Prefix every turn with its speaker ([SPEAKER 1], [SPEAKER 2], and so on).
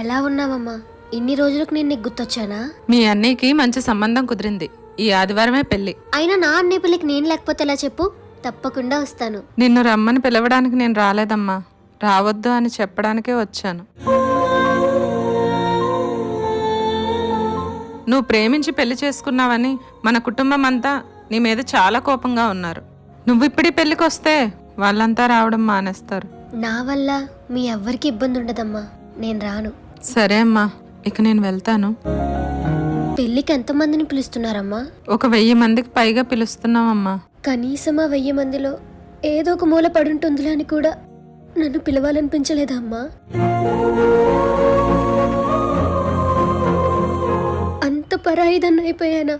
[SPEAKER 1] ఎలా ఉన్నావమ్మా? ఇన్ని రోజులకు నేను నీకు గుర్తొచ్చానా?
[SPEAKER 2] మీ అన్నయ్యకి మంచి సంబంధం కుదిరింది. ఈ ఆదివారమే పెళ్లి.
[SPEAKER 1] అయినా నా అన్నయ్య పెళ్ళికి నేను లేకపోతే ఎలా చెప్పు? తప్పకుండా వస్తాను.
[SPEAKER 2] నిన్ను రమ్మని పిలవడానికి నేను రాలేదమ్మా, రావద్దు అని చెప్పడానికే వచ్చాను. నువ్వు ప్రేమించి పెళ్లి చేసుకున్నావని మన కుటుంబం అంతా నీ మీద చాలా కోపంగా ఉన్నారు. నువ్వు ఇప్పుడు పెళ్లికి వస్తే వాళ్ళంతా రావడం మానేస్తారు.
[SPEAKER 1] నా వల్ల మీ ఎవ్వరికి ఇబ్బంది ఉండదమ్మా, నేను రాను.
[SPEAKER 2] సరే అమ్మా, ఇక నేను వెళ్తాను.
[SPEAKER 1] పెళ్ళికి ఎంతమందిని పిలుస్తున్నారమ్మా?
[SPEAKER 2] 1000 మందికి పైగా పిలుస్తున్నామమ్మా.
[SPEAKER 1] కనీసం ఆ 1000 మందిలో ఏదో ఒక మూల పడుంటుందిలే అని కూడా నన్ను పిలవాలనిపించలేదమ్మా. అంత పరాయిదన్న అయిపోయానా?